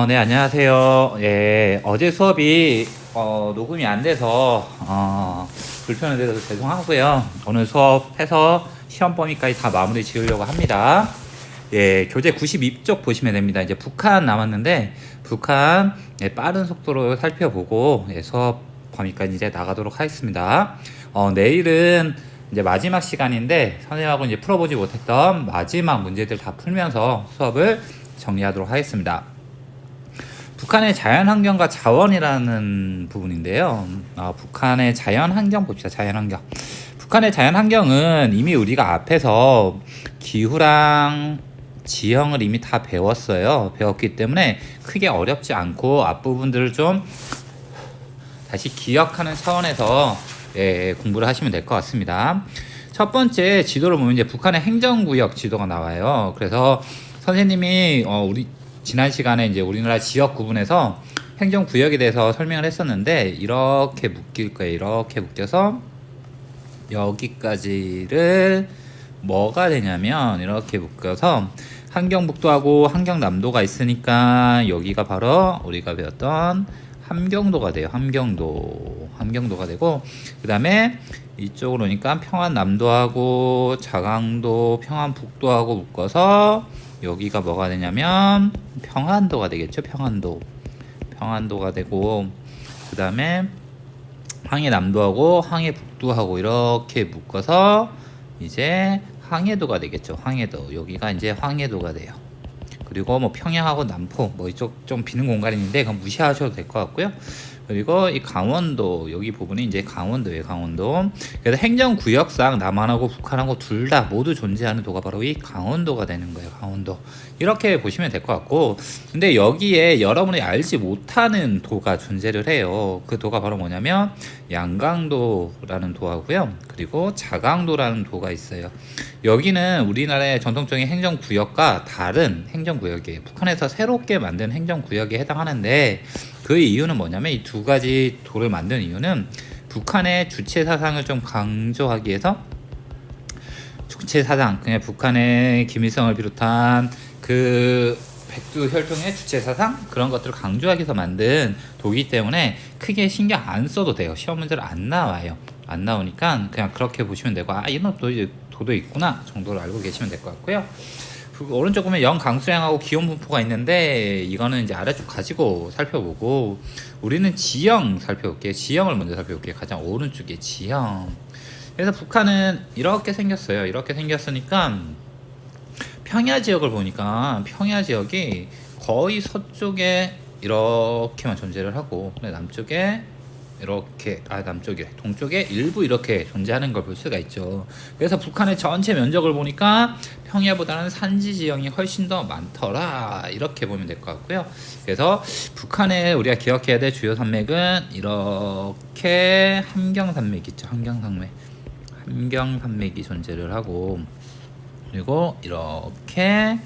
네, 안녕하세요. 예, 어제 수업이 녹음이 안 돼서 불편을 드려서 죄송하고요. 오늘 수업해서 시험 범위까지 다 마무리 지으려고 합니다. 예, 교재 92쪽 보시면 됩니다. 이제 북한 남았는데 북한 빠른 속도로 살펴보고 수업 범위까지 이제 나가도록 하겠습니다. 내일은 이제 마지막 시간인데 선생님하고 이제 풀어보지 못했던 마지막 문제들 다 풀면서 수업을 정리하도록 하겠습니다. 북한의 자연환경과 자원이라는 부분인데요. 북한의 자연환경 봅시다. 자연환경. 북한의 자연환경은 이미 우리가 앞에서 기후랑 지형을 이미 다 배웠어요. 배웠기 때문에 크게 어렵지 않고 앞부분들을 좀 다시 기억하는 차원에서 공부를 하시면 될 것 같습니다. 첫 번째 지도를 보면 이제 북한의 행정구역 지도가 나와요. 그래서 선생님이 지난 시간에 이제 우리나라 지역 구분에서 행정구역에 대해서 설명을 했었는데 이렇게 묶일 거예요. 이렇게 묶여서 여기까지를 뭐가 되냐면 이렇게 묶여서 함경북도하고 함경남도가 있으니까 여기가 바로 우리가 배웠던 함경도가 돼요. 함경도가 되고 그 다음에 이쪽으로 오니까 평안남도하고 자강도, 평안북도하고 묶어서 여기가 뭐가 되냐면 평안도가 되겠죠. 평안도가 되고 그 다음에 항해남도하고 항해북도하고 이렇게 묶어서 이제 항해도가 되겠죠. 항해도. 여기가 이제 항해도가 돼요. 그리고 뭐 평양하고 남포 뭐 이쪽 좀 비는 공간인데 그건 무시하셔도 될 것 같고요. 그리고 이 강원도 여기 부분이 이제 강원도예요. 강원도. 그래서 행정구역상 남한하고 북한하고 둘 다 모두 존재하는 도가 바로 이 강원도가 되는 거예요. 강원도. 이렇게 보시면 될 것 같고, 근데 여기에 여러분이 알지 못하는 도가 존재를 해요. 그 도가 바로 뭐냐면 양강도라는 도하고요. 그리고 자강도라는 도가 있어요. 여기는 우리나라의 전통적인 행정구역과 다른 행정구역이에요. 북한에서 새롭게 만든 행정구역에 해당하는데 그 이유는 뭐냐면 이 두 가지 도를 만든 이유는 북한의 주체 사상을 좀 강조하기 위해서 주체 사상, 그냥 북한의 김일성을 비롯한 그 백두 혈통의 주체 사상 그런 것들을 강조하기 위해서 만든 도이기 때문에 크게 신경 안 써도 돼요. 시험 문제를 안 나와요. 안 나오니까 그냥 그렇게 보시면 되고 이런 도도 있구나 정도로 알고 계시면 될 것 같고요. 오른쪽 보면 영강수량하고 기온 분포가 있는데 이거는 이제 아래쪽 가지고 살펴보고 우리는 지형 살펴볼게요. 지형을 먼저 살펴볼게요. 가장 오른쪽에 지형. 그래서 북한은 이렇게 생겼어요. 이렇게 생겼으니까 평야 지역을 보니까 평야 지역이 거의 서쪽에 이렇게만 존재를 하고 남쪽에 이렇게 동쪽에 일부 이렇게 존재하는 걸 볼 수가 있죠. 그래서 북한의 전체 면적을 보니까 평야보다는 산지 지형이 훨씬 더 많더라 이렇게 보면 될 것 같고요. 그래서 북한의 우리가 기억해야 될 주요 산맥은 이렇게 함경산맥 있죠. 함경산맥이 존재를 하고 그리고 이렇게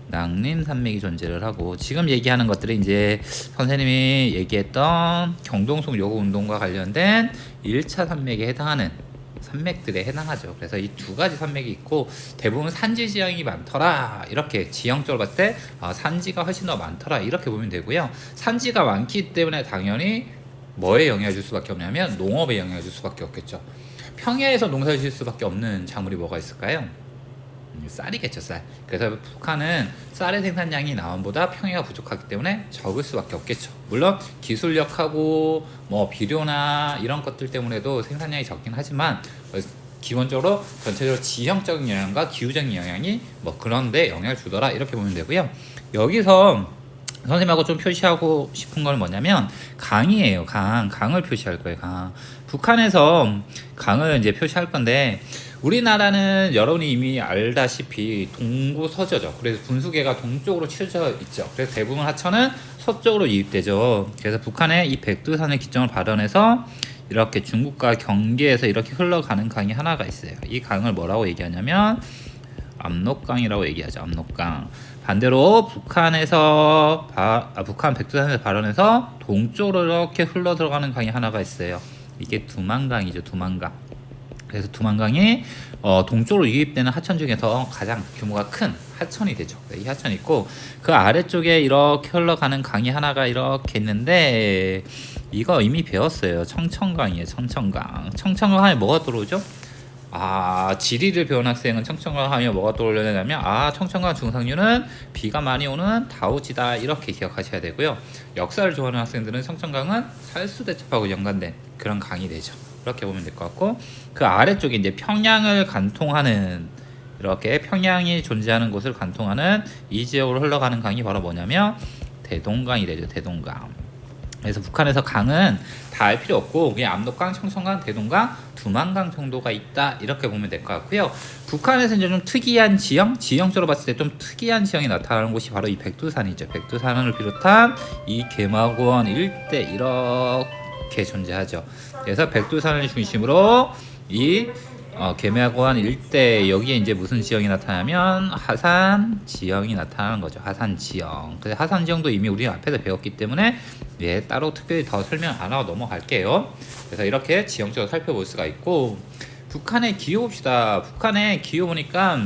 낭림산맥이 존재를 하고 지금 얘기하는 것들이 이제 선생님이 얘기했던 경동성 요구 운동과 관련된 1차 산맥에 해당하는 산맥들에 해당하죠. 그래서 이 두 가지 산맥이 있고 대부분 산지 지형이 많더라 이렇게 지형적으로 봤을 때 산지가 훨씬 더 많더라 이렇게 보면 되고요. 산지가 많기 때문에 당연히 뭐에 영향을 줄 수밖에 없냐면 농업에 영향을 줄 수밖에 없겠죠. 평야에서 농사를 지을 수밖에 없는 작물이 뭐가 있을까요? 쌀이겠죠. 쌀. 그래서 북한은 쌀의 생산량이 남한보다 평야가 부족하기 때문에 적을 수밖에 없겠죠. 물론 기술력하고 뭐 비료나 이런 것들 때문에도 생산량이 적긴 하지만 기본적으로 전체적으로 지형적인 영향과 기후적인 영향이 뭐 그런데 영향을 주더라 이렇게 보면 되고요. 여기서 선생님하고 좀 표시하고 싶은 건 뭐냐면 강이에요. 강을 표시할 거예요. 강. 북한에서 강을 이제 표시할 건데 우리나라는 여러분이 이미 알다시피 동구서저죠. 그래서 분수계가 동쪽으로 치우쳐 있죠. 그래서 대부분 하천은 서쪽으로 유입되죠. 그래서 북한의 이 백두산을 기점을 발현해서 이렇게 중국과 경계에서 이렇게 흘러가는 강이 하나가 있어요. 이 강을 뭐라고 얘기하냐면 압록강이라고 얘기하죠. 압록강. 반대로 북한에서 북한 백두산에서 발현해서 동쪽으로 이렇게 흘러 들어가는 강이 하나가 있어요. 이게 두만강이죠. 두만강. 그래서 두만강이 동쪽으로 유입되는 하천 중에서 가장 규모가 큰 하천이 되죠. 네, 이 하천이 있고 그 아래쪽에 이렇게 흘러가는 강이 하나가 이렇게 있는데 이거 이미 배웠어요. 청천강이에요. 청천강. 청천강 하면 뭐가 들어오죠? 지리를 배운 학생은 청천강 하면 뭐가 떠올려냐면 청천강 중상류는 비가 많이 오는 다우지다 이렇게 기억하셔야 되고요. 역사를 좋아하는 학생들은 청천강은 살수대첩하고 연관된 그런 강이 되죠. 이렇게 보면 될 것 같고 그 아래쪽에 이제 평양을 관통하는 이렇게 평양이 존재하는 곳을 관통하는 이 지역으로 흘러가는 강이 바로 뭐냐면 대동강이 되죠. 대동강. 그래서 북한에서 강은 다 알 필요 없고 그냥 압록강, 청천강, 대동강, 두만강 정도가 있다 이렇게 보면 될 것 같고요. 북한에서 이제 좀 특이한 지형적으로 봤을 때 좀 특이한 지형이 나타나는 곳이 바로 이 백두산이죠. 백두산을 비롯한 이 개마고원 일대 이렇게 존재하죠. 그래서 백두산을 중심으로 이 개마고원 일대 여기에 이제 무슨 지형이 나타나면 하산 지형이 나타나는 거죠. 하산 지형. 그래서 하산 지형도 이미 우리 앞에서 배웠기 때문에 따로 특별히 더 설명 안 하고 넘어갈게요. 그래서 이렇게 지형적으로 살펴볼 수가 있고 북한의 기후 봅시다. 북한의 기후 보니까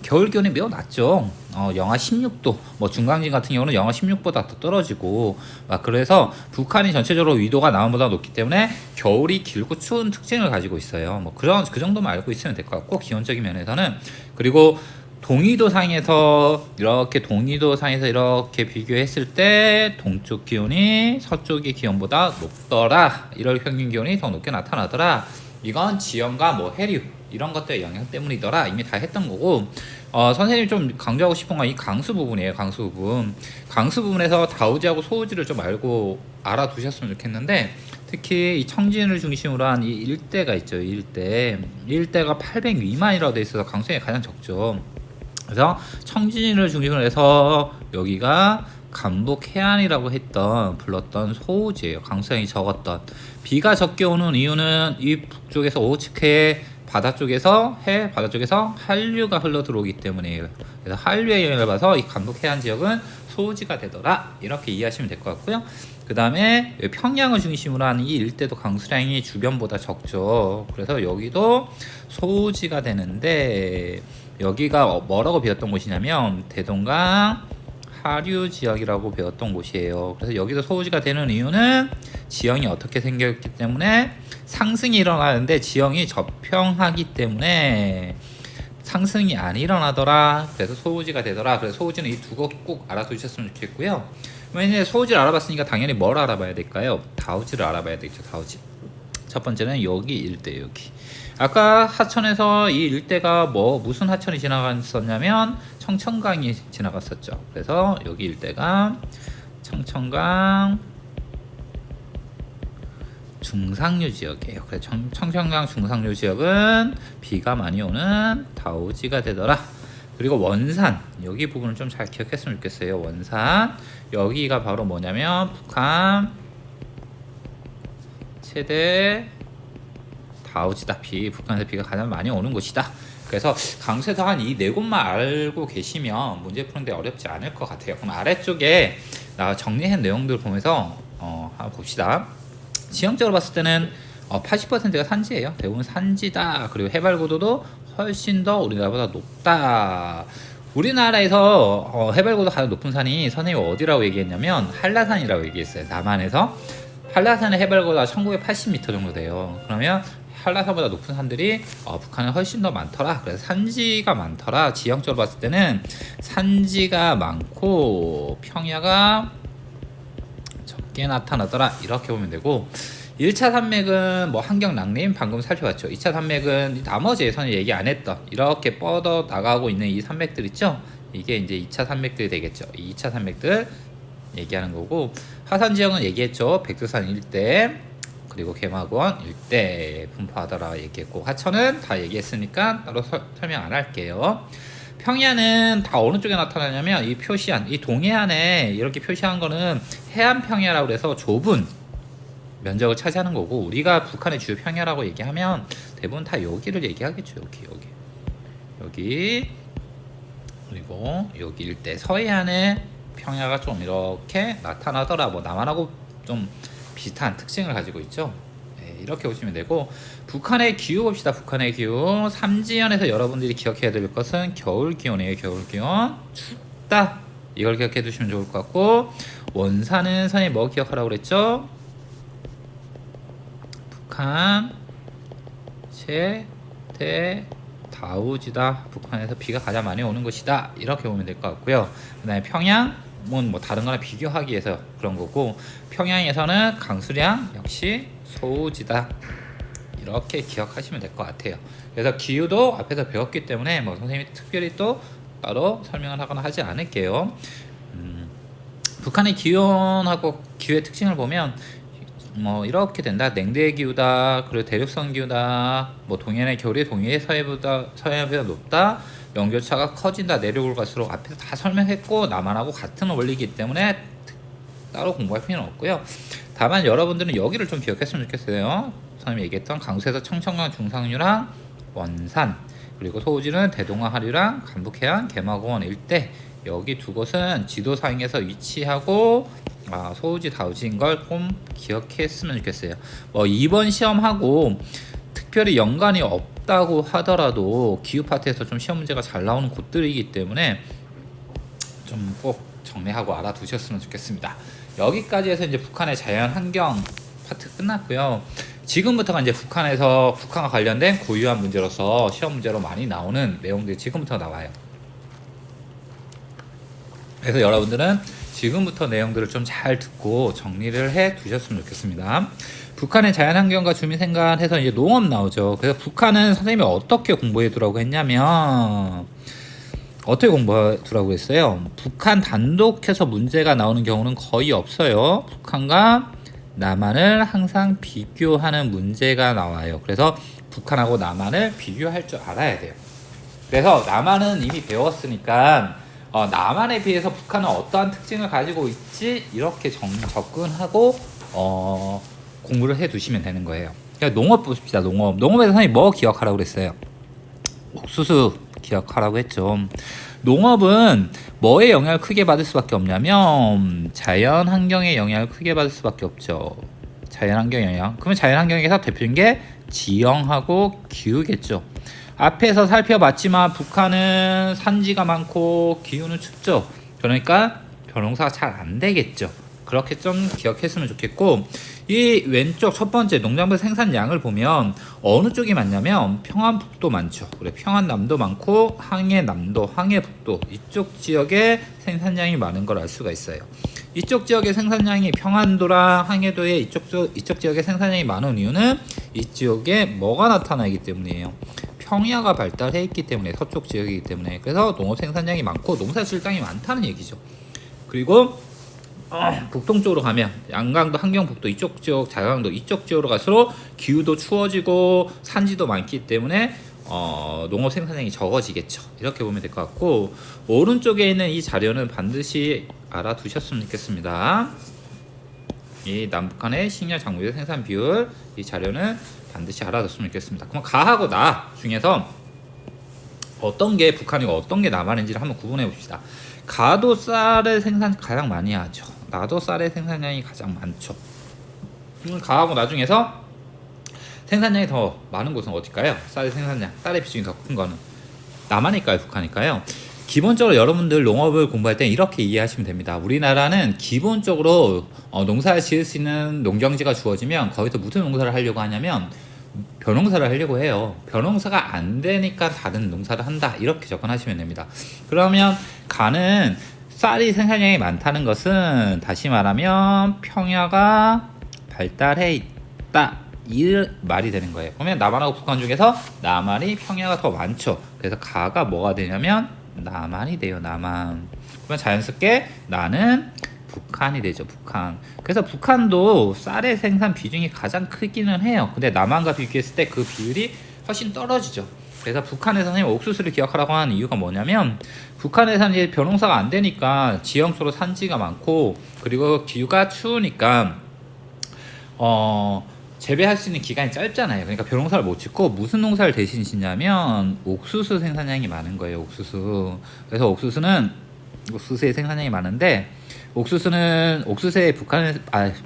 겨울 기온이 매우 낮죠. 영하 16도. 뭐 중강진 같은 경우는 영하 16보다 더 떨어지고 그래서 북한이 전체적으로 위도가 남한보다 높기 때문에 겨울이 길고 추운 특징을 가지고 있어요. 뭐 그 정도만 알고 있으면 될 것 같고 기온적인 면에서는 그리고 동緯도상에서 이렇게 비교했을 때 동쪽 기온이 서쪽의 기온보다 높더라. 1월 평균 기온이 더 높게 나타나더라. 이건 지형과 뭐 해류 이런 것들의 영향 때문이더라. 이미 다 했던 거고 선생님이 좀 강조하고 싶은 건 이 강수 부분이에요. 강수 부분에서 다우지하고 소우지를 좀 알아두셨으면 좋겠는데 특히 이 청진을 중심으로 한 이 일대가 있죠. 이 일대가 800 미만이라고 되어 있어서 강수량이 가장 적죠. 그래서 청진을 중심으로 해서 여기가 감북 해안이라고 불렀던 소우지예요. 강수량이 적었던. 비가 적게 오는 이유는 이 북쪽에서 오호츠크해 바다 쪽에서 한류가 흘러 들어오기 때문이에요. 그래서 한류의 영향을 받아서 이 감북 해안 지역은 소우지가 되더라. 이렇게 이해하시면 될 것 같고요. 그 다음에 평양을 중심으로 하는 이 일대도 강수량이 주변보다 적죠. 그래서 여기도 소우지가 되는데 여기가 뭐라고 배웠던 곳이냐면 대동강 하류 지역이라고 배웠던 곳이에요. 그래서 여기서 소우지가 되는 이유는 지형이 어떻게 생겼기 때문에 상승이 일어나는데 지형이 저평하기 때문에 상승이 안 일어나더라. 그래서 소우지가 되더라. 그래서 소우지는 이 두 거 꼭 알아두셨으면 좋겠고요. 왜냐면 소우지를 알아봤으니까 당연히 뭘 알아봐야 될까요? 다우지를 알아봐야 되겠죠. 다우지. 첫 번째는 여기 일대 여기. 아까 하천에서 이 일대가 무슨 하천이 지나갔었냐면 청천강이 지나갔었죠. 그래서 여기 일대가 청천강 중상류 지역이에요. 그래서 청천강 중상류 지역은 비가 많이 오는 다우지가 되더라. 그리고 원산 여기 부분을 좀 잘 기억했으면 좋겠어요. 원산 여기가 바로 뭐냐면 북한 최대 다우지다. 북한에서 비가 가장 많이 오는 곳이다. 그래서 강수에서 한 이 네 곳만 알고 계시면 문제 푸는데 어렵지 않을 것 같아요. 그럼 아래쪽에 정리한 내용들 보면서 한번 봅시다. 지형적으로 봤을 때는 80%가 산지예요. 대부분 산지다. 그리고 해발 고도도 훨씬 더 우리나라보다 높다. 우리나라에서 해발 고도 가장 높은 산이 선생님이 어디라고 얘기했냐면 한라산이라고 얘기했어요. 남한에서 한라산의 해발 고도가 1980m 정도 돼요. 그러면 한라산보다 높은 산들이 북한은 훨씬 더 많더라. 그래서 산지가 많더라. 지형적으로 봤을 때는 산지가 많고 평야가 적게 나타나더라. 이렇게 보면 되고 1차 산맥은 뭐 환경 낭림 방금 살펴봤죠. 2차 산맥은 나머지에서는 얘기 안 했던 이렇게 뻗어 나가고 있는 이 산맥들 있죠. 이게 이제 2차 산맥들이 되겠죠. 이 2차 산맥들 얘기하는 거고 하산 지형은 얘기했죠. 백두산 일대 그리고 개마고원 일대 분포하더라 얘기했고 하천은 다 얘기했으니까 따로 설명 안 할게요. 평야는 다 어느 쪽에 나타나냐면 이 표시한 이 동해안에 이렇게 표시한 거는 해안 평야라고 해서 좁은 면적을 차지하는 거고 우리가 북한의 주요 평야라고 얘기하면 대부분 다 여기를 얘기하겠죠. 여기 그리고 여기 일대 서해안에 평야가 좀 이렇게 나타나더라. 뭐 남한하고 좀 비슷한 특징을 가지고 있죠. 이렇게 보시면 되고, 북한의 기후 봅시다. 북한의 기후 3지연에서 여러분들이 기억해야 될 것은 겨울 기온이에요. 겨울 기온 춥다, 이걸 기억해 두시면 좋을 것 같고, 원산은 선생님 뭐 기억하라고 그랬죠? 북한 최대 다우지다. 북한에서 비가 가장 많이 오는 곳이다, 이렇게 보면 될 것 같고요. 그 다음에 평양은 뭐 다른 거랑 비교하기 위해서 그런 거고, 평양에서는 강수량 역시 소우지다, 이렇게 기억하시면 될 것 같아요. 그래서 기후도 앞에서 배웠기 때문에 뭐 선생님이 특별히 또 따로 설명을 하거나 하지 않을게요. 북한의 기온하고 기후의 특징을 보면 뭐 이렇게 된다. 냉대 기후다, 그리고 대륙성 기후다, 뭐 동해의 겨울이 동해 서해보다 높다, 연결차가 커진다, 내륙을 갈수록, 앞에서 다 설명했고 남한하고 같은 원리이기 때문에 따로 공부할 필요는 없고요. 다만 여러분들은 여기를 좀 기억했으면 좋겠어요. 선생님이 얘기했던 강수에서 청천강 중상류랑 원산, 그리고 소우지는 대동아 하류랑 간북해안 개마공원 일대, 여기 두 곳은 지도상에서 위치하고 소우지 다우지인 걸 좀 기억했으면 좋겠어요. 뭐 이번 시험하고 특별히 연관이 없다고 하더라도 기후 파트에서 좀 시험 문제가 잘 나오는 곳들이기 때문에 좀 꼭 정리하고 알아두셨으면 좋겠습니다. 여기까지 해서 이제 북한의 자연 환경 파트 끝났고요. 지금부터가 이제 북한과 관련된 고유한 문제로서 시험 문제로 많이 나오는 내용들이 지금부터 나와요. 그래서 여러분들은 지금부터 내용들을 좀 잘 듣고 정리를 해 두셨으면 좋겠습니다. 북한의 자연환경과 주민생활 해서 이제 농업 나오죠. 그래서 북한은 선생님이 어떻게 공부해 두라고 했냐면, 어떻게 공부해 두라고 했어요? 북한 단독해서 문제가 나오는 경우는 거의 없어요. 북한과 남한을 항상 비교하는 문제가 나와요. 그래서 북한하고 남한을 비교할 줄 알아야 돼요. 그래서 남한은 이미 배웠으니까 남한에 비해서 북한은 어떠한 특징을 가지고 있지, 이렇게 접근하고 공부를 해 두시면 되는 거예요. 그러니까 농업 보십시다. 농업에서 선생님이 뭐 기억하라고 그랬어요? 옥수수 기억하라고 했죠. 농업은 뭐에 영향을 크게 받을 수밖에 없냐면 자연 환경에 영향을 크게 받을 수밖에 없죠. 자연 환경 영향. 그러면 자연 환경에서 대표적인 게 지형하고 기후겠죠. 앞에서 살펴봤지만 북한은 산지가 많고 기후는 춥죠. 그러니까 벼농사가 잘 안 되겠죠. 그렇게 좀 기억했으면 좋겠고, 이 왼쪽 첫 번째 농작물 생산량을 보면 어느 쪽이 많냐면 평안북도 많죠. 그래, 평안남도 많고 항해남도, 항해북도, 이쪽 지역에 생산량이 많은 걸 알 수가 있어요. 이쪽 지역의 생산량이 평안도랑 항해도의 이쪽 지역의 생산량이 많은 이유는 이 지역에 뭐가 나타나기 때문이에요. 평야가 발달해 있기 때문에, 서쪽 지역이기 때문에. 그래서 농업 생산량이 많고 농사 질량이 많다는 얘기죠. 그리고 북동쪽으로 가면 양강도, 함경북도 이쪽 지역, 자강도 이쪽 지역으로 갈수록 기후도 추워지고 산지도 많기 때문에 농업 생산량이 적어지겠죠. 이렇게 보면 될 것 같고, 오른쪽에 있는 이 자료는 반드시 알아두셨으면 좋겠습니다. 이 남북한의 식량 작물의 생산 비율, 이 자료는 반드시 알아뒀으면 좋겠습니다. 그럼 가하고 나 중에서 어떤 게 북한이고 어떤 게 남한인지를 한번 구분해 봅시다. 가도 쌀의 생산 가장 많이 하죠. 나도 쌀의 생산량이 가장 많죠. 가하고 나 중에서 생산량이 더 많은 곳은 어딜까요? 쌀의 생산량, 쌀의 비중이 더 큰 거는 남한일까요? 북한일까요? 기본적으로 여러분들 농업을 공부할 때 이렇게 이해하시면 됩니다. 우리나라는 기본적으로 농사를 지을 수 있는 농경지가 주어지면 거기서 무슨 농사를 하려고 하냐면 벼농사를 하려고 해요. 벼농사가 안 되니까 다른 농사를 한다, 이렇게 접근하시면 됩니다. 그러면 가는 쌀이 생산량이 많다는 것은 다시 말하면 평야가 발달해 있다, 이 말이 되는 거예요. 그러면 남한하고 북한 중에서 남한이 평야가 더 많죠. 그래서 가가 뭐가 되냐면 남한이 돼요. 남한. 그러면 자연스럽게 나는 북한이 되죠. 북한. 그래서 북한도 쌀의 생산 비중이 가장 크기는 해요. 근데 남한과 비교했을 때 그 비율이 훨씬 떨어지죠. 그래서 북한에서는 옥수수를 기억하라고 하는 이유가 뭐냐면, 북한에서는 이제 벼농사가 안 되니까 지형수로 산지가 많고, 그리고 기후가 추우니까 재배할 수 있는 기간이 짧잖아요. 그러니까 벼농사를 못 짓고 무슨 농사를 대신 짓냐면 옥수수 생산량이 많은 거예요. 옥수수. 그래서 옥수수의 생산량이 많은데, 옥수수의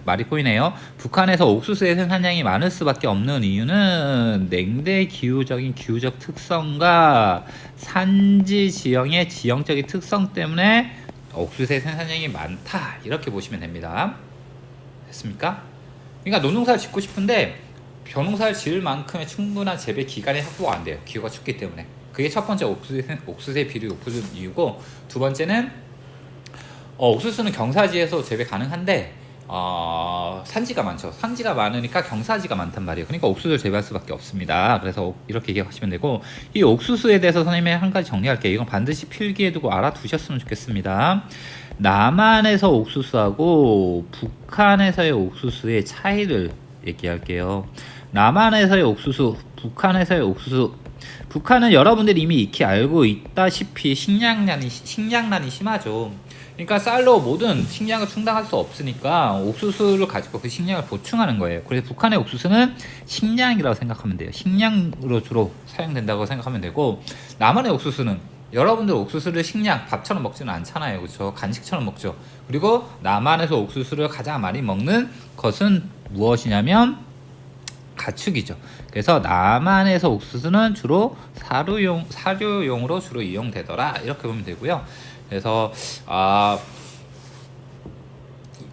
말이 꼬이네요. 북한에서 옥수수의 생산량이 많을 수밖에 없는 이유는 냉대 기후적 특성과 산지 지형의 지형적인 특성 때문에 옥수수의 생산량이 많다. 이렇게 보시면 됩니다. 됐습니까? 그러니까 논농사를 짓고 싶은데 벼농사를 지을 만큼의 충분한 재배 기간이 확보가 안 돼요. 기후가 춥기 때문에. 그게 첫 번째 옥수수의 비율이 높은 이유고, 두 번째는 옥수수는 경사지에서 재배 가능한데 산지가 많죠. 산지가 많으니까 경사지가 많단 말이에요. 그러니까 옥수수를 재배할 수밖에 없습니다. 그래서 이렇게 얘기하시면 되고, 이 옥수수에 대해서 선생님이 한 가지 정리할게요. 이건 반드시 필기에 두고 알아두셨으면 좋겠습니다. 남한에서 옥수수하고 북한에서의 옥수수의 차이를 얘기할게요. 남한에서의 옥수수, 북한에서의 옥수수. 북한은 여러분들이 이미 익히 알고 있다시피 식량난이 심하죠. 그러니까 쌀로 모든 식량을 충당할 수 없으니까 옥수수를 가지고 그 식량을 보충하는 거예요. 그래서 북한의 옥수수는 식량이라고 생각하면 돼요. 식량으로 주로 사용된다고 생각하면 되고, 남한의 옥수수는 여러분들 옥수수를 식량, 밥처럼 먹지는 않잖아요. 그렇죠? 간식처럼 먹죠. 그리고 남한에서 옥수수를 가장 많이 먹는 것은 무엇이냐면 가축이죠. 그래서 남한에서 옥수수는 주로 사료용으로 주로 이용되더라. 이렇게 보면 되고요. 그래서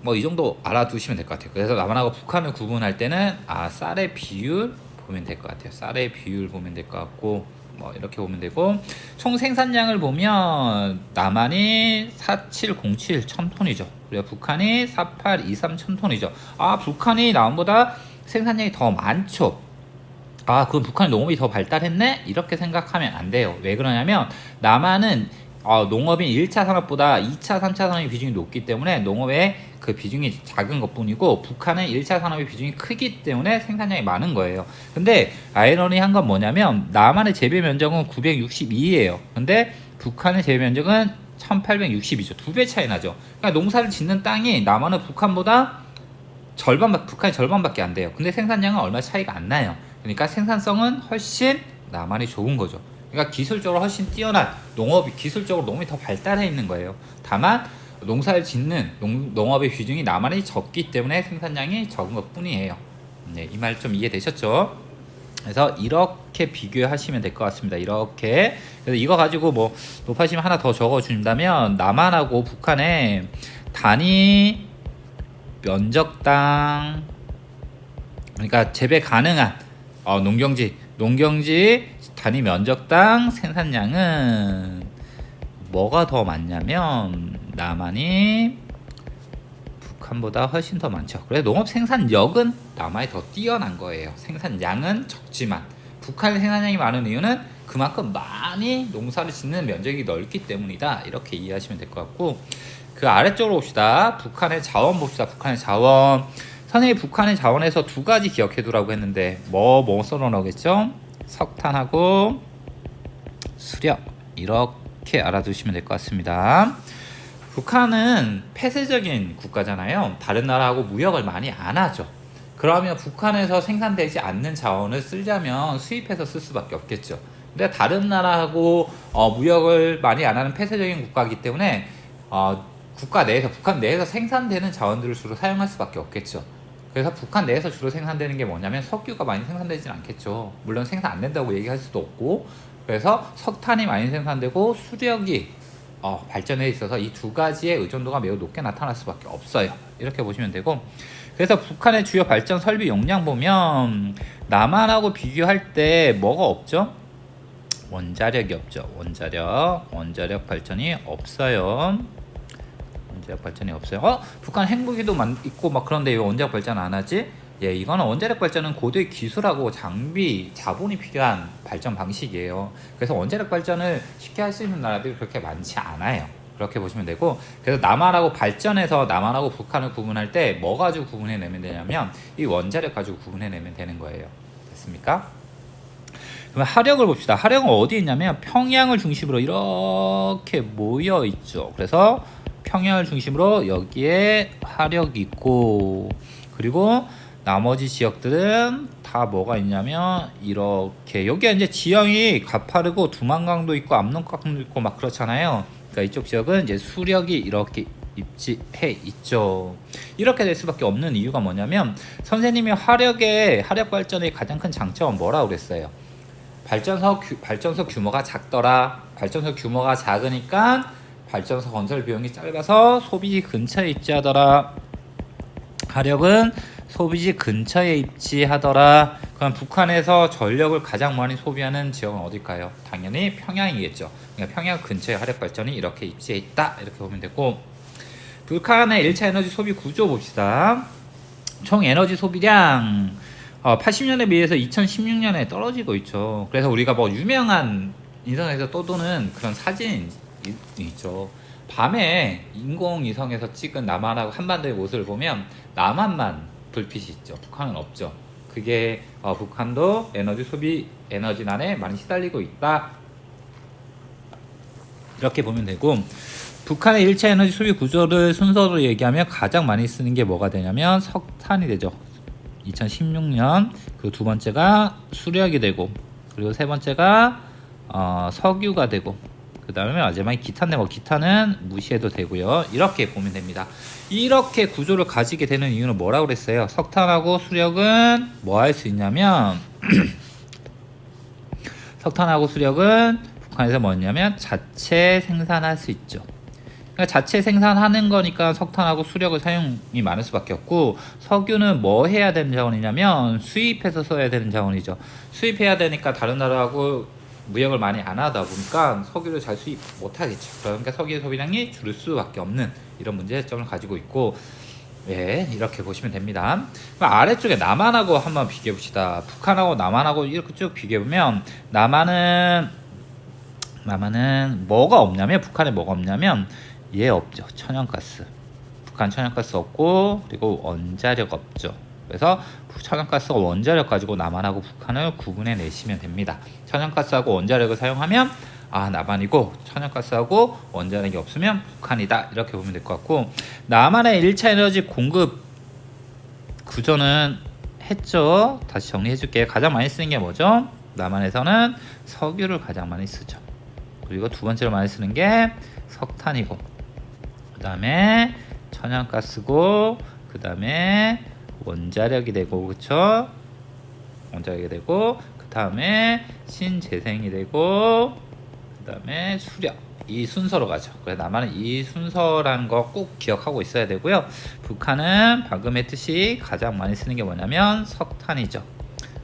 뭐 이 정도 알아두시면 될 것 같아요. 그래서 남한하고 북한을 구분할 때는 쌀의 비율 보면 될 것 같아요. 쌀의 비율 보면 될 것 같고, 뭐 이렇게 보면 되고, 총 생산량을 보면 남한이 4707 1000톤이죠. 그리고 북한이 4823 1000톤이죠. 북한이 남한보다 생산량이 더 많죠. 그럼 북한의 농업이 더 발달했네? 이렇게 생각하면 안 돼요. 왜 그러냐면 남한은 농업인 1차 산업보다 2차, 3차 산업의 비중이 높기 때문에 농업의 그 비중이 작은 것 뿐이고, 북한은 1차 산업의 비중이 크기 때문에 생산량이 많은 거예요. 근데 아이러니한 건 뭐냐면 남한의 재배 면적은 962예요. 근데 북한의 재배 면적은 1860이죠. 2배 차이 나죠. 그러니까 농사를 짓는 땅이 남한은 북한보다 북한의 절반밖에 안 돼요. 근데 생산량은 얼마 차이가 안 나요. 그러니까 생산성은 훨씬 남한이 좋은 거죠. 그러니까 기술적으로 훨씬 뛰어난 기술적으로 농업이 더 발달해 있는 거예요. 다만 농사를 짓는 농업의 비중이 남한이 적기 때문에 생산량이 적은 것 뿐이에요. 네, 이 말 좀 이해되셨죠? 그래서 이렇게 비교하시면 될 것 같습니다. 이렇게. 그래서 이거 가지고 뭐 높아지면 하나 더 적어준다면, 남한하고 북한의 단위 면적당, 그러니까 재배 가능한 농경지 단위 면적당 생산량은 뭐가 더 많냐면 남한이 북한보다 훨씬 더 많죠. 그래서 농업 생산력은 남한이 더 뛰어난 거예요. 생산량은 적지만 북한의 생산량이 많은 이유는 그만큼 많이 농사를 짓는 면적이 넓기 때문이다. 이렇게 이해하시면 될 것 같고, 그 아래쪽으로 봅시다. 북한의 자원 봅시다. 북한의 자원. 선생님이 북한의 자원에서 두 가지 기억해 두라고 했는데 뭐 썰어 넣겠죠? 석탄하고 수력. 이렇게 알아두시면 될 것 같습니다. 북한은 폐쇄적인 국가잖아요. 다른 나라하고 무역을 많이 안 하죠. 그러면 북한에서 생산되지 않는 자원을 쓰려면 수입해서 쓸 수밖에 없겠죠. 근데 다른 나라하고 무역을 많이 안 하는 폐쇄적인 국가이기 때문에 북한 내에서 생산되는 자원들을 주로 사용할 수밖에 없겠죠. 그래서 북한 내에서 주로 생산되는 게 뭐냐면 석유가 많이 생산되진 않겠죠. 물론 생산 안 된다고 얘기할 수도 없고, 그래서 석탄이 많이 생산되고 수력이 발전에 있어서 이 두 가지의 의존도가 매우 높게 나타날 수밖에 없어요. 이렇게 보시면 되고, 그래서 북한의 주요 발전 설비 용량 보면 남한하고 비교할 때 뭐가 없죠? 원자력이 없죠. 원자력 발전이 없어요. 원자력 발전이 없어요. 북한 핵무기도 있고 막 그런데 왜 원자력 발전 안 하지? 예, 이거는 원자력 발전은 고도의 기술하고 장비, 자본이 필요한 발전 방식이에요. 그래서 원자력 발전을 쉽게 할 수 있는 나라들이 그렇게 많지 않아요. 그렇게 보시면 되고, 그래서 남한하고 북한을 구분할 때 뭐 가지고 구분해내면 되냐면 이 원자력 가지고 구분해내면 되는 거예요. 됐습니까? 그러면 하력을 봅시다. 하력은 어디 있냐면 평양을 중심으로 이렇게 모여 있죠. 그래서 평양을 중심으로 여기에 하력이 있고, 그리고 나머지 지역들은 다 뭐가 있냐면 이렇게, 여기가 이제 지형이 가파르고 두만강도 있고 압록강도 있고 막 그렇잖아요. 그러니까 이쪽 지역은 이제 수력이 이렇게 입지해 있죠. 이렇게 될 수밖에 없는 이유가 뭐냐면 선생님이 화력 발전의 가장 큰 장점은 뭐라고 그랬어요? 발전소 규모가 작더라. 발전소 규모가 작으니까 발전소 건설 비용이 짧아서 소비지 근처에 입지하더라. 화력은 소비지 근처에 입지하더라. 그럼 북한에서 전력을 가장 많이 소비하는 지역은 어딜까요? 당연히 평양이겠죠. 그러니까 평양 근처에 화력 발전이 이렇게 입지해 있다. 이렇게 보면 되고, 북한의 1차 에너지 소비 구조 봅시다. 총 에너지 소비량 80년에 비해서 2016년에 떨어지고 있죠. 그래서 우리가 뭐 유명한 인터넷에서 떠도는 그런 사진이 있죠. 밤에 인공위성에서 찍은 남한하고 한반도의 모습을 보면 남한만 불빛이 있죠. 북한은 없죠. 그게 북한도 에너지난에 많이 시달리고 있다. 이렇게 보면 되고, 북한의 1차 에너지 소비 구조를 순서로 얘기하면 가장 많이 쓰는 게 뭐가 되냐면 석탄이 되죠. 2016년. 그리고 두 번째가 수력이 되고, 그리고 세 번째가 석유가 되고, 그 다음에 마지막에 기타인데 뭐 기타는 무시해도 되고요. 이렇게 보면 됩니다. 이렇게 구조를 가지게 되는 이유는 뭐라고 그랬어요? 석탄하고 수력은 뭐 할 수 있냐면 석탄하고 수력은 북한에서 뭐냐면 자체 생산할 수 있죠. 그러니까 자체 생산하는 거니까 석탄하고 수력을 사용이 많을 수밖에 없고, 석유는 뭐 해야 되는 자원이냐면 수입해서 써야 되는 자원이죠. 수입해야 되니까 다른 나라하고 무역을 많이 안 하다 보니까 석유를 잘 수입 못 하겠죠. 그러니까 석유 소비량이 줄을 수밖에 없는 이런 문제점을 가지고 있고, 네, 이렇게 보시면 됩니다. 아래쪽에 남한하고 한번 비교해 봅시다. 북한하고 남한하고 이렇게 쭉 비교해 보면 남한은 뭐가 없냐면, 북한에 뭐가 없냐면 얘 없죠. 천연가스. 북한 천연가스 없고, 그리고 원자력 없죠. 그래서 천연가스와 원자력 가지고 남한하고 북한을 구분해 내시면 됩니다. 천연가스하고 원자력을 사용하면 남한이고, 천연가스하고 원자력이 없으면 북한이다. 이렇게 보면 될 것 같고, 남한의 1차 에너지 공급 구조는 했죠. 다시 정리해 줄게요. 가장 많이 쓰는 게 뭐죠? 남한에서는 석유를 가장 많이 쓰죠. 그리고 두 번째로 많이 쓰는 게 석탄이고, 그 다음에 천연가스고, 그 다음에 원자력이 되고, 그쵸? 원자력이 되고, 그 다음에 신재생이 되고, 그 다음에 수력. 이 순서로 가죠. 그래서 남한은 이 순서라는 거 꼭 기억하고 있어야 되고요. 북한은 방금 했듯이 가장 많이 쓰는 게 뭐냐면 석탄이죠.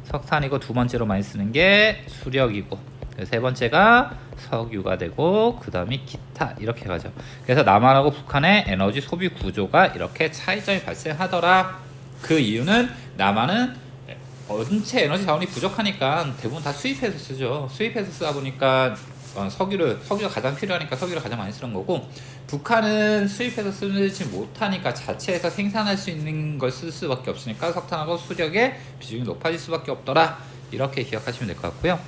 석탄이고, 두 번째로 많이 쓰는 게 수력이고, 세 번째가 석유가 되고, 그 다음에 기타. 이렇게 가죠. 그래서 남한하고 북한의 에너지 소비 구조가 이렇게 차이점이 발생하더라. 그 이유는 남한은 전체 에너지 자원이 부족하니까 대부분 다 수입해서 쓰죠. 수입해서 쓰다 보니까 석유가 가장 필요하니까 석유를 가장 많이 쓰는 거고, 북한은 수입해서 쓰지 못하니까 자체에서 생산할 수 있는 걸 쓸 수밖에 없으니까 석탄하고 수력의 비중이 높아질 수밖에 없더라. 이렇게 기억하시면 될 것 같고요.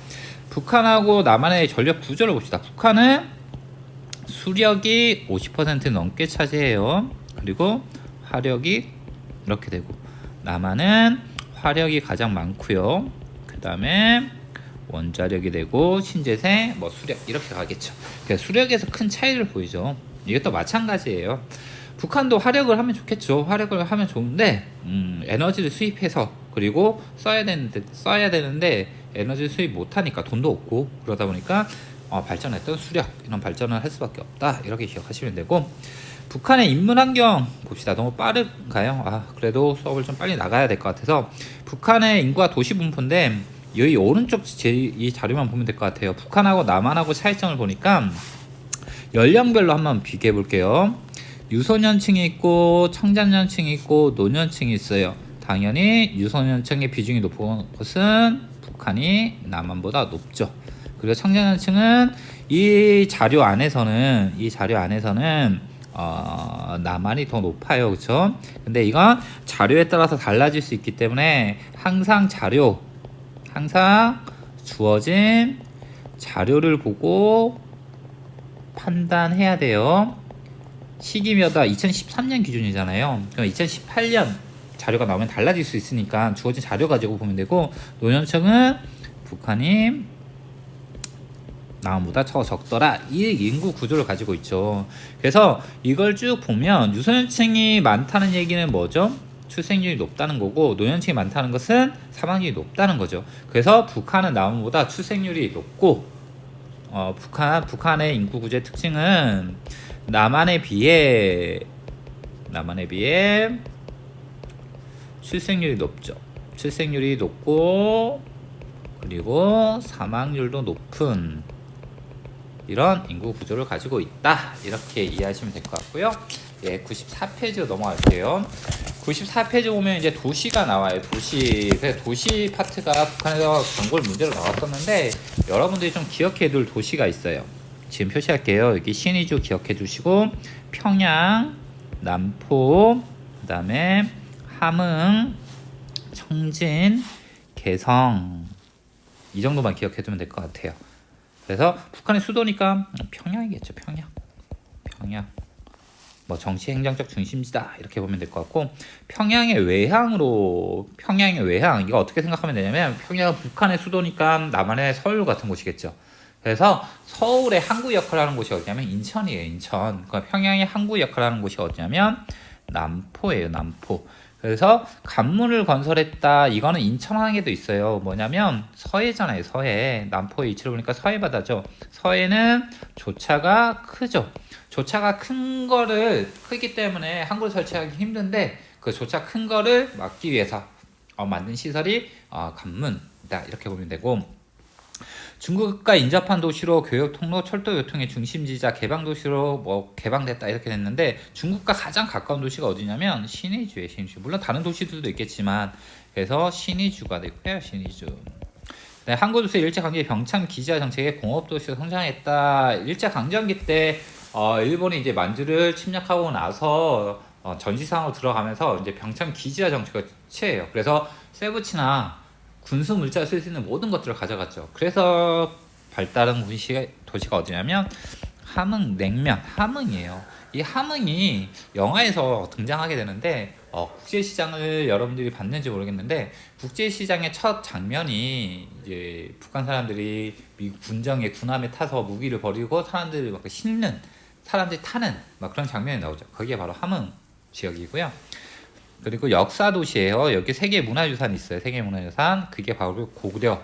북한하고 남한의 전력 구조를 봅시다. 북한은 수력이 50% 넘게 차지해요. 그리고 화력이 이렇게 되고, 남한은 화력이 가장 많고요. 그 다음에 원자력이 되고, 신재생, 수력 이렇게 가겠죠. 그래서 수력에서 큰 차이를 보이죠. 이것도 마찬가지예요. 북한도 화력을 하면 좋겠죠. 화력을 하면 좋은데 에너지를 수입해서 그리고 써야 되는데 에너지를 수입 못하니까 돈도 없고, 그러다 보니까 발전했던 수력 이런 발전을 할 수밖에 없다. 이렇게 기억하시면 되고, 북한의 인문 환경 봅시다. 너무 빠른가요? 그래도 수업을 좀 빨리 나가야 될 것 같아서, 북한의 인구와 도시 분포인데 여기 오른쪽 이 자료만 보면 될 것 같아요. 북한하고 남한하고 차이점을 보니까 연령별로 한번 비교해 볼게요. 유소년층이 있고, 청장년층이 있고, 노년층이 있어요. 당연히 유소년층의 비중이 높은 것은 북한이 남한보다 높죠. 그리고 청장년층은 이 자료 안에서는 남한이 더 높아요. 그렇죠? 근데 이건 자료에 따라서 달라질 수 있기 때문에 항상 주어진 자료를 보고 판단해야 돼요. 시기마다 2013년 기준이잖아요. 그럼 2018년 자료가 나오면 달라질 수 있으니까 주어진 자료 가지고 보면 되고, 노년층은 북한이 남한보다 적더라. 이 인구 구조를 가지고 있죠. 그래서 이걸 쭉 보면 유소년층이 많다는 얘기는 뭐죠? 출생률이 높다는 거고, 노년층이 많다는 것은 사망률이 높다는 거죠. 그래서 북한은 남한보다 출생률이 높고, 북한의 인구 구조의 특징은 남한에 비해 출생률이 높죠. 출생률이 높고, 그리고 사망률도 높은 이런 인구 구조를 가지고 있다. 이렇게 이해하시면 될 것 같고요. 예, 94페이지로 넘어갈게요. 94페이지 보면 이제 도시가 나와요. 도시 파트가 북한에서 단골 문제로 나왔었는데, 여러분들이 좀 기억해 둘 도시가 있어요. 지금 표시할게요. 여기 신의주 기억해 두시고, 평양, 남포, 그다음에 함흥, 청진, 개성, 이 정도만 기억해 두면 될 것 같아요. 그래서 북한의 수도니까 평양이겠죠. 평양. 뭐 정치 행정적 중심지다 이렇게 보면 될 것 같고, 평양의 외향, 이거 어떻게 생각하면 되냐면, 평양은 북한의 수도니까 남한의 서울 같은 곳이겠죠. 그래서 서울의 항구 역할을 하는 곳이 어디냐면 인천이에요. 인천. 그러니까 평양의 항구 역할을 하는 곳이 어디냐면 남포예요. 남포. 그래서 관문을 건설했다. 이거는 인천항에도 있어요. 뭐냐면 서해잖아요. 서해. 남포의 위치를 보니까 서해 바다죠. 서해는 조차가 크죠. 조차가 크기 때문에 항구를 설치하기 힘든데, 그 조차 큰 거를 막기 위해서 만든 시설이 관문이다. 이렇게 보면 되고, 중국과 인접한 도시로 교육 통로, 철도 교통의 중심지자, 개방 도시로 개방됐다 이렇게 됐는데, 중국과 가장 가까운 도시가 어디냐면 신의주예요. 신의주. 물론 다른 도시들도 있겠지만, 그래서 신의주가 되고요. 신의주. 네, 한국도시 일제강점기 병참 기지화 정책에 공업도시로 성장했다. 일제강점기 때 일본이 이제 만주를 침략하고 나서 전시상으로 들어가면서 이제 병참 기지화 정책을 취해요. 그래서 세부치나 군수 물자를 쓸 수 있는 모든 것들을 가져갔죠. 그래서 발달한 도시가 어디냐면 함흥이에요. 이 함흥이 영화에서 등장하게 되는데, 국제시장을 여러분들이 봤는지 모르겠는데, 국제시장의 첫 장면이 이제 북한 사람들이 미국 군함에 타서 무기를 버리고 사람들이 막 사람들이 타는 막 그런 장면이 나오죠. 거기에 바로 함흥 지역이고요. 그리고 역사 도시예요. 여기 세계 문화유산이 있어요. 세계 문화유산. 그게 바로 고구려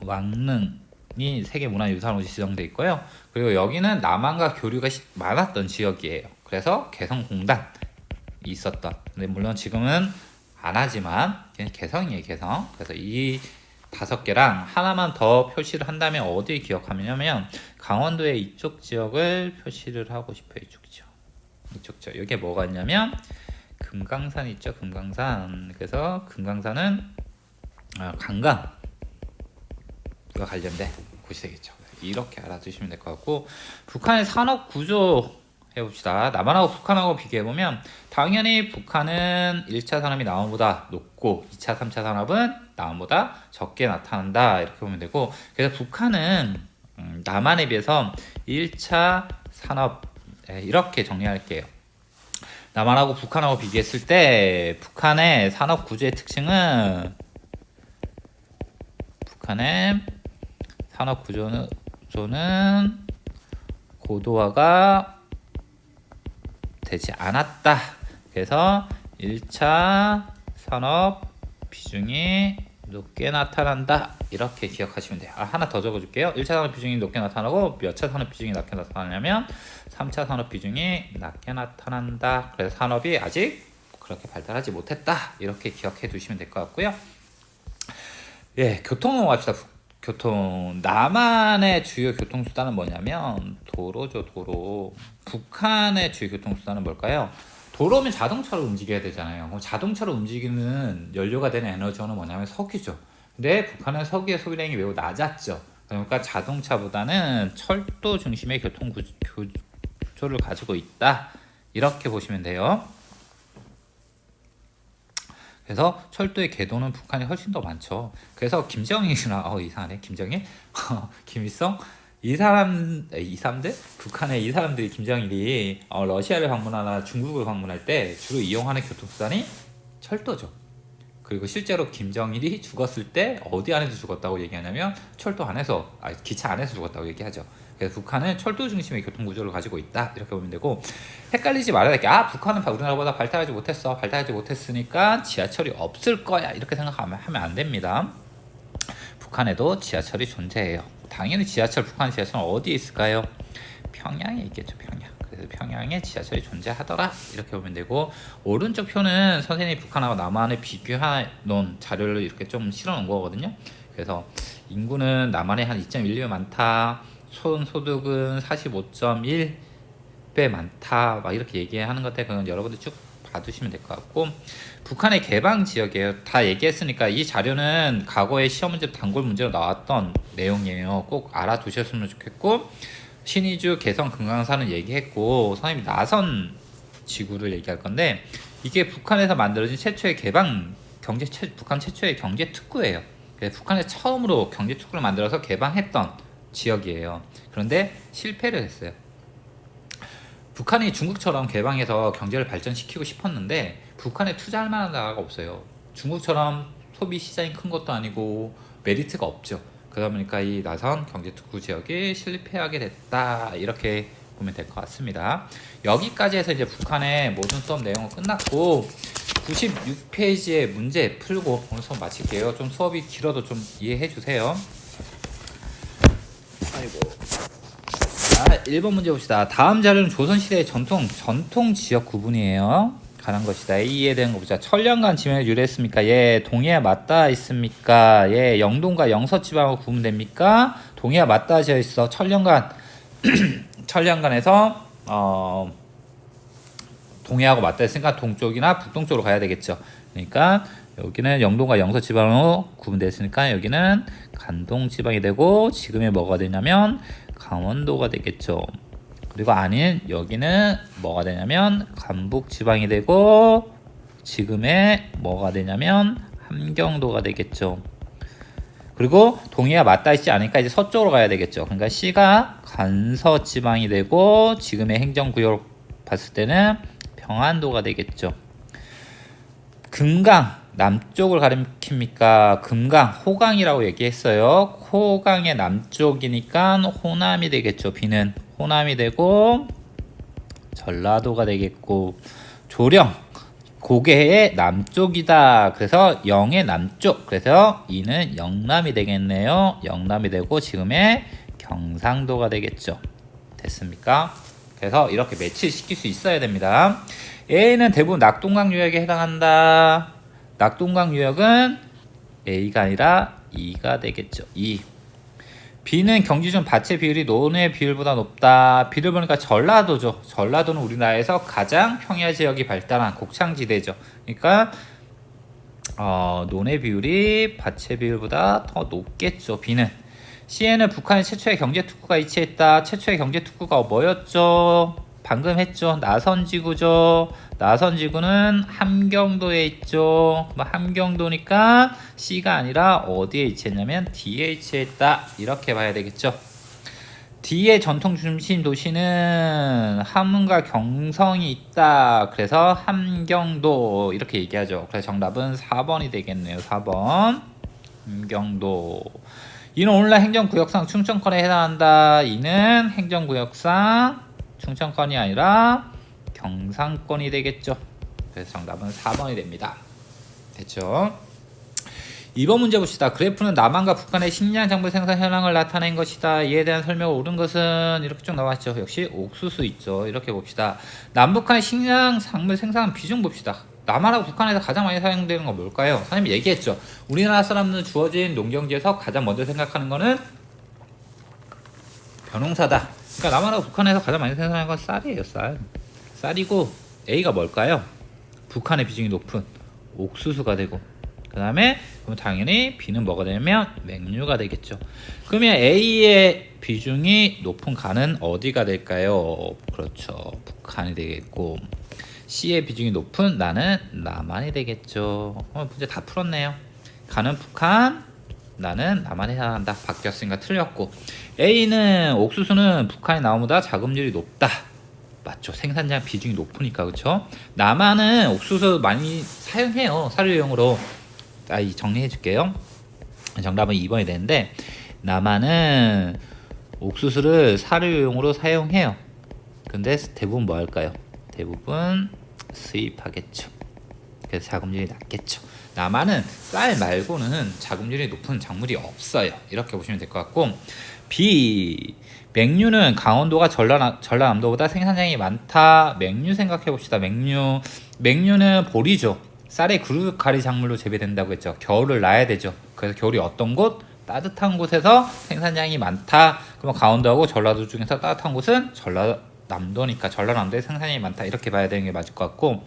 왕릉이 세계 문화유산으로 지정돼 있고요. 그리고 여기는 남한과 교류가 많았던 지역이에요. 그래서 개성공단이 있었던. 근데 물론 지금은 안 하지만 개성이에요. 개성. 그래서 이 5개랑 하나만 더 표시를 한다면 어디 기억하냐면 강원도의 이쪽 지역을 표시를 하고 싶어요. 이쪽 지역. 여기에 뭐가 있냐면 금강산 있죠. 금강산. 그래서 금강산은 관광과 관련된 곳이 되겠죠. 이렇게 알아두시면 될 것 같고, 북한의 산업 구조 해봅시다. 남한하고 북한하고 비교해보면 당연히 북한은 1차 산업이 남한보다 높고 2차, 3차 산업은 남한보다 적게 나타난다. 이렇게 보면 되고, 그래서 북한은 남한에 비해서 1차 산업, 이렇게 정리할게요. 남한하고 북한하고 비교했을 때 북한의 산업 구조의 특징은, 북한의 산업 구조는 고도화가 되지 않았다. 그래서 1차 산업 비중이 높게 나타난다. 이렇게 기억하시면 돼요. 하나 더 적어줄게요. 1차 산업 비중이 높게 나타나고, 몇 차 산업 비중이 낮게 나타나냐면 3차 산업 비중이 낮게 나타난다. 그래서 산업이 아직 그렇게 발달하지 못했다. 이렇게 기억해 두시면 될 것 같고요. 예, 교통 넘어갑시다. 교통. 남한의 주요 교통수단은 뭐냐면 도로죠. 도로. 북한의 주요 교통수단은 뭘까요? 도로면 자동차로 움직여야 되잖아요. 그럼 자동차로 움직이는 연료가 되는 에너지원은 뭐냐면 석유죠. 근데 북한은 석유의 소비량이 매우 낮았죠. 그러니까 자동차보다는 철도 중심의 교통 구조를 가지고 있다. 이렇게 보시면 돼요. 그래서 철도의 궤도는 북한이 훨씬 더 많죠. 그래서 김정일이나 이상하네. 김정일, 김일성, 이 사람들, 북한의 이 사람들이, 김정일이 러시아를 방문하나 중국을 방문할 때 주로 이용하는 교통수단이 철도죠. 그리고 실제로 김정일이 죽었을 때 어디 안에서 죽었다고 얘기하냐면 철도 안에서, 기차 안에서 죽었다고 얘기하죠. 그래서 북한은 철도 중심의 교통구조를 가지고 있다, 이렇게 보면 되고, 헷갈리지 말아야 될 게, 북한은 우리나라보다 발달하지 못했어, 발달하지 못했으니까 지하철이 없을 거야, 이렇게 생각하면 안 됩니다. 북한에도 지하철이 존재해요. 당연히 북한 지하철은 어디에 있을까요? 평양에 있겠죠. 평양. 그래서 평양에 지하철이 존재하더라, 이렇게 보면 되고, 오른쪽 표는 선생님이 북한하고 남한을 비교해 놓은 자료를 이렇게 좀 실어 놓은 거거든요. 그래서 인구는 남한에 한 2.12배 많다, 소득은 45.1배 많다, 막 이렇게 얘기하는 것들, 그건 여러분들 쭉 봐두시면 될 것 같고, 북한의 개방 지역이에요. 다 얘기했으니까 이 자료는 과거에 시험 문제, 단골 문제로 나왔던 내용이에요. 꼭 알아두셨으면 좋겠고, 신의주, 개성, 금강산은 얘기했고, 선생님이 나선 지구를 얘기할 건데, 이게 북한에서 만들어진 최초의 북한 최초의 경제 특구예요. 북한에서 처음으로 경제 특구를 만들어서 개방했던 지역이에요. 그런데 실패를 했어요. 북한이 중국처럼 개방해서 경제를 발전시키고 싶었는데 북한에 투자할 만한 나라가 없어요. 중국처럼 소비 시장이 큰 것도 아니고 메리트가 없죠. 그러다 보니까 이 나선 경제특구 지역이 실패하게 됐다, 이렇게 보면 될 것 같습니다. 여기까지 해서 이제 북한의 모든 수업 내용은 끝났고, 96페이지의 문제 풀고 오늘 수업 마칠게요. 좀 수업이 길어도 좀 이해해 주세요. 아이고. 1번 문제 봅시다. 다음 자료는 조선시대의 전통 지역 구분이에요. 가는 것이다. A에 대한 거 보자. 천년간 지면에 유래했습니까? 예. 동해와 맞닿아 있습니까? 예. 영동과 영서지방으로 구분됩니까? 동해와 맞닿아 있어. 천년간에서 동해하고 맞닿아 있으니까 동쪽이나 북동쪽으로 가야 되겠죠. 그러니까 여기는 영동과 영서지방으로 구분됐으니까 여기는 간동지방이 되고, 지금의 뭐가 되냐면 강원도가 되겠죠. 그리고 아닌 여기는 뭐가 되냐면 간북지방이 되고, 지금의 뭐가 되냐면 함경도가 되겠죠. 그리고 동해와 맞닿아 있지 않으니까 이제 서쪽으로 가야 되겠죠. 그러니까 C가 간서지방이 되고, 지금의 행정구역으로 봤을 때는 평안도가 되겠죠. 금강 남쪽을 가리킵니까? 금강 호강이라고 얘기했어요. 호강의 남쪽이니까 호남이 되겠죠. B는 호남이 되고, 전라도가 되겠고, 조령 고개의 남쪽이다. 그래서 영의 남쪽. 그래서 이는 영남이 되겠네요. 영남이 되고, 지금의 경상도가 되겠죠. 됐습니까? 그래서 이렇게 매치시킬 수 있어야 됩니다. A는 대부분 낙동강 유역에 해당한다. 낙동강 유역은 A가 아니라 E가 되겠죠. E. B는 경지 중 밭의 비율이 논의 비율보다 높다. B를 보니까 전라도죠. 전라도는 우리나라에서 가장 평야 지역이 발달한 곡창지대죠. 그러니까 논의 비율이 밭의 비율보다 더 높겠죠. B는. C에는 북한의 최초의 경제특구가 위치했다. 최초의 경제특구가 뭐였죠? 방금 했죠. 나선지구죠. 나선지구는 함경도에 있죠. 함경도니까 C가 아니라 어디에 위치했냐면 D에 위치했다, 이렇게 봐야 되겠죠. D의 전통 중심 도시는 함흥과 경성이 있다. 그래서 함경도, 이렇게 얘기하죠. 그래서 정답은 4번이 되겠네요. 4번 함경도. 이는 오늘날 행정구역상 충청권에 해당한다. 이는 행정구역상 충청권이 아니라 경상권이 되겠죠. 그래서 정답은 4번이 됩니다. 됐죠? 2번 문제 봅시다. 그래프는 남한과 북한의 식량 작물 생산 현황을 나타낸 것이다. 이에 대한 설명을 옳은 것은, 이렇게 쭉 나왔죠. 역시 옥수수 있죠. 이렇게 봅시다. 남북한의 식량 작물 생산 비중 봅시다. 남한하고 북한에서 가장 많이 사용되는 건 뭘까요? 선생님이 얘기했죠. 우리나라 사람들은 주어진 농경지에서 가장 먼저 생각하는 거는 벼농사다. 그러니까 남한하고 북한에서 가장 많이 생산하는 건 쌀이에요. 쌀이고, A가 뭘까요? 북한의 비중이 높은 옥수수가 되고, 그 다음에 그럼 당연히 B는 뭐가 되냐면 맹류가 되겠죠. 그러면 A의 비중이 높은 간은 어디가 될까요? 그렇죠. 북한이 되겠고, C의 비중이 높은 나는 남한이 되겠죠. 문제 다 풀었네요. 간은 북한, 나는 남한에 해당한다. 바뀌었으니까 틀렸고, A는 옥수수는 북한의 나무보다 자급률이 높다. 맞죠. 생산량 비중이 높으니까. 그렇죠. 남한은 옥수수 많이 사용해요. 사료용으로. 정리해 줄게요. 정답은 2번이 되는데 남한은 옥수수를 사료용으로 사용해요. 근데 대부분 뭐 할까요? 대부분 수입하겠죠. 그래서 자급률이 낮겠죠. 남한은 쌀 말고는 자급률이 높은 작물이 없어요. 이렇게 보시면 될 것 같고, B 맹류는 강원도가 전라남도보다 생산량이 많다. 맹류 생각해 봅시다. 맹류는 보리죠. 쌀의 그루가리 작물로 재배된다고 했죠. 겨울을 나야 되죠. 그래서 겨울이 어떤 곳? 따뜻한 곳에서 생산량이 많다. 그러면 강원도하고 전라도 중에서 따뜻한 곳은 전라남도니까 전라남도에 생산량이 많다. 이렇게 봐야 되는 게 맞을 것 같고,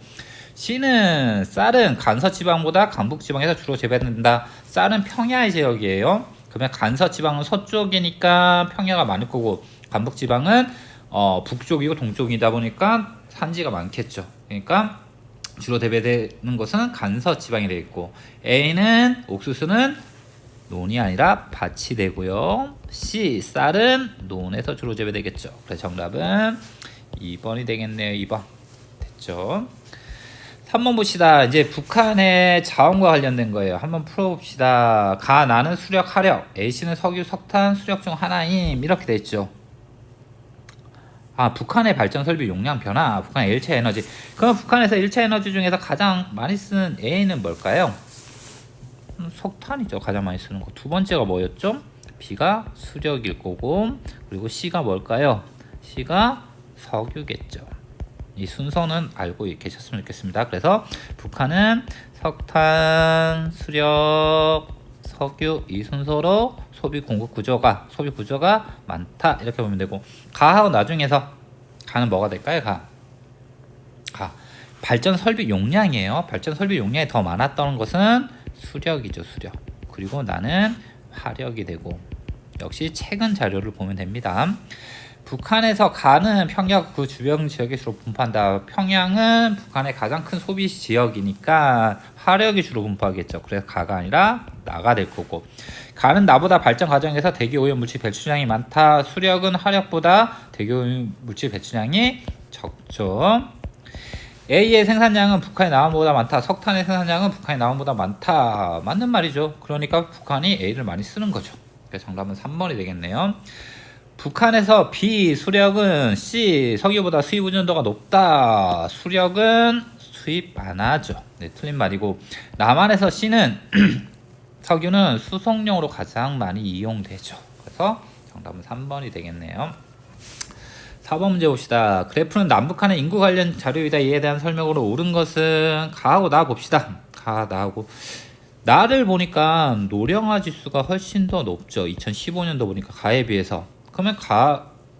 C는 쌀은 간서지방보다 강북지방에서 주로 재배된다. 쌀은 평야 지역이에요. 그러면 간서지방은 서쪽이니까 평야가 많을 거고, 강북지방은 북쪽이고 동쪽이다 보니까 산지가 많겠죠. 그러니까 주로 재배되는 것은 간서지방이 되겠고, A는 옥수수는 논이 아니라 밭이 되고요. C 쌀은 논에서 주로 재배되겠죠. 그래서 정답은 2번이 되겠네요. 2번 됐죠. 3번 봅시다. 이제 북한의 자원과 관련된 거예요. 한번 풀어봅시다. 가, 나는 수력, 화력, A씨는 석유, 석탄, 수력 중 하나임. 이렇게 돼 있죠. 북한의 발전 설비 용량 변화, 북한의 1차 에너지. 그럼 북한에서 1차 에너지 중에서 가장 많이 쓰는 A는 뭘까요? 석탄이죠. 가장 많이 쓰는 거. 두 번째가 뭐였죠? B가 수력일 거고, 그리고 C가 뭘까요? C가 석유겠죠. 이 순서는 알고 계셨으면 좋겠습니다. 그래서 북한은 석탄, 수력, 석유 이 순서로 소비 구조가 많다. 이렇게 보면 되고, 가하고 나중에서 가는 뭐가 될까요? 가. 발전 설비 용량이에요. 발전 설비 용량이 더 많았던 것은 수력이죠. 수력. 그리고 나는 화력이 되고, 역시 최근 자료를 보면 됩니다. 북한에서 가는 평양 그 주변 지역에 주로 분포한다. 평양은 북한의 가장 큰 소비 지역이니까 화력이 주로 분포하겠죠. 그래서 가가 아니라 나가 될 거고, 가는 나보다 발전 과정에서 대기오염 물질 배출량이 많다. 수력은 화력보다 대기오염 물질 배출량이 적죠. A의 생산량은 북한의 남한보다 많다. 석탄의 생산량은 북한의 남한보다 많다. 맞는 말이죠. 그러니까 북한이 A를 많이 쓰는 거죠. 그래서 정답은 3번이 되겠네요. 북한에서 B 수력은 C 석유보다 수입 의존도가 높다. 수력은 수입 안 하죠. 네, 틀린 말이고, 남한에서 C는 석유는 수송용으로 가장 많이 이용되죠. 그래서 정답은 3번이 되겠네요. 4번 문제 봅시다. 그래프는 남북한의 인구 관련 자료이다. 이에 대한 설명으로 옳은 것은 가하고 나 봅시다. 가, 나하고 나를 보니까 노령화 지수가 훨씬 더 높죠. 2015년도 보니까 가에 비해서. 그러면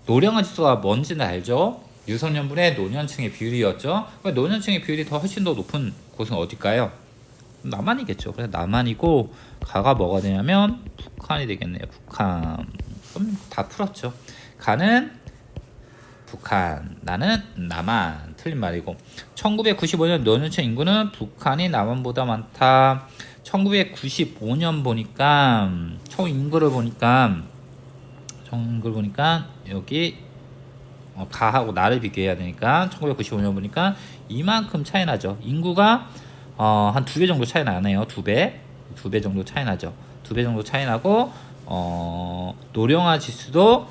노령화 지수가 뭔지는 알죠? 유소년분의 노년층의 비율이었죠. 그러니까 노년층의 비율이 훨씬 더 높은 곳은 어딜까요? 남한이겠죠. 그래서 남한이고, 가가 뭐가 되냐면 북한이 되겠네요. 북한. 그럼 다 풀었죠. 가는 북한, 나는 남한. 틀린 말이고, 1995년 노년층 인구는 북한이 남한보다 많다. 1995년 보니까 총 인구를 보니까 여기 가하고 나를 비교해야 되니까 1995년 보니까 이만큼 차이 나죠. 인구가 한 2배 정도 차이 나네요. 2배 정도 차이 나죠. 2배 정도 차이 나고, 노령화 지수도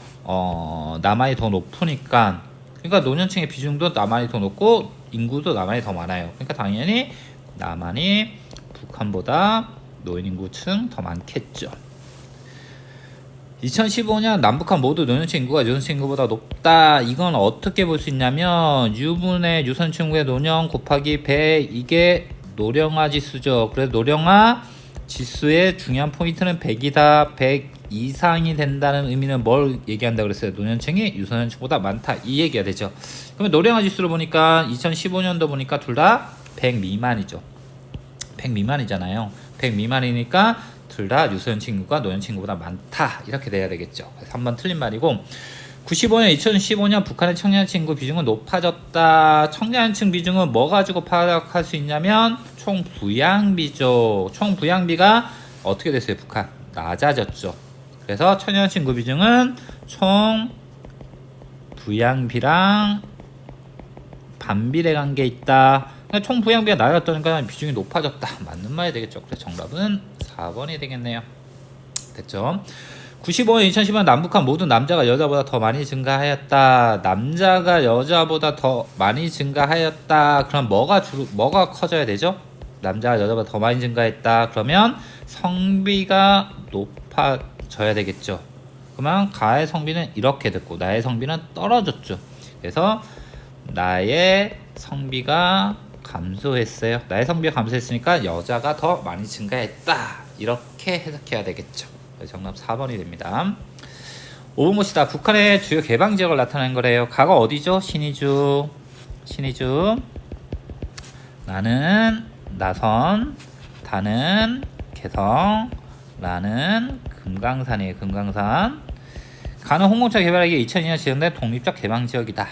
남한이 더 높으니까, 그러니까 노년층의 비중도 남한이 더 높고 인구도 남한이 더 많아요. 그러니까 당연히 남한이 북한보다 노인 인구층 더 많겠죠. 2015년 남북한 모두 노년층 인구가 유선층 인구보다 높다. 이건 어떻게 볼 수 있냐면 U분의 유선층의 노년 곱하기 100, 이게 노령화 지수죠. 그래서 노령화 지수의 중요한 포인트는 100이다. 100 이상이 된다는 의미는 뭘 얘기한다 그랬어요? 노년층이 유선층보다 많다. 이 얘기가 되죠. 그러면 노령화 지수를 보니까 2015년도 보니까 둘 다 100 미만이죠. 100 미만이잖아요. 100 미만이니까 둘 다 유소년 인구가 노년층 인구보다 많다. 이렇게 돼야 되겠죠. 3번 틀린 말이고, 2015년 북한의 청년층 인구 비중은 높아졌다. 청년층 비중은 뭐 가지고 파악할 수 있냐면 총 부양비죠. 총 부양비가 어떻게 됐어요? 북한 낮아졌죠. 그래서 청년층 인구 비중은 총 부양비랑 반비례 관계에 있다. 총 부양비가 낮았다니까 비중이 높아졌다. 맞는 말이 되겠죠. 그래서 정답은 4번이 되겠네요. 됐죠? 95년 2010년 남북한 모든 남자가 여자보다 더 많이 증가하였다. 남자가 여자보다 더 많이 증가하였다. 그럼 뭐가 커져야 되죠? 남자가 여자보다 더 많이 증가했다. 그러면 성비가 높아져야 되겠죠. 그러면 가의 성비는 이렇게 됐고 나의 성비는 떨어졌죠. 그래서 나의 성비가 감소했어요. 나의 성비가 감소했으니까 여자가 더 많이 증가했다. 이렇게 해석해야 되겠죠. 정답 4번이 됩니다. 5번 봅시다. 북한의 주요 개방지역을 나타낸 거래요. 가가 어디죠? 신의주. 나는 나선, 다는 개성, 라는 금강산이에요. 금강산. 가는 홍콩차 개발하기 2002년 지정된 독립적 개방지역이다.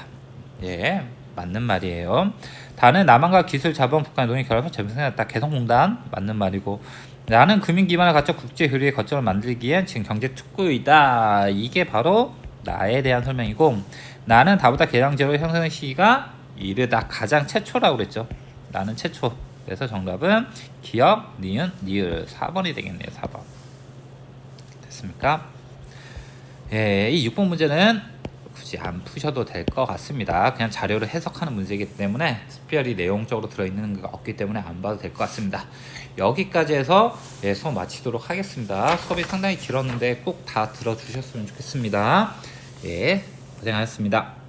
예, 맞는 말이에요. 다는 남한과 기술, 자본, 북한의 논의 결합해서 재생산했다. 개성공단 맞는 말이고, 나는 금융 기반을 갖춰 국제 교류의 거점을 만들기 위한 지금 경제 특구이다. 이게 바로 나에 대한 설명이고, 나는 다보다 개방지역을 형성한 시기가 이르다. 가장 최초라고 그랬죠. 나는 최초. 그래서 정답은 기역, 니은, 니을 4번이 되겠네요. 4번. 됐습니까? 예, 이 6번 문제는 굳이 안 푸셔도 될 것 같습니다. 그냥 자료를 해석하는 문제이기 때문에 특별히 내용적으로 들어있는 게 없기 때문에 안 봐도 될 것 같습니다. 여기까지 해서 수업 마치도록 하겠습니다. 수업이 상당히 길었는데 꼭 다 들어주셨으면 좋겠습니다. 예, 고생하셨습니다.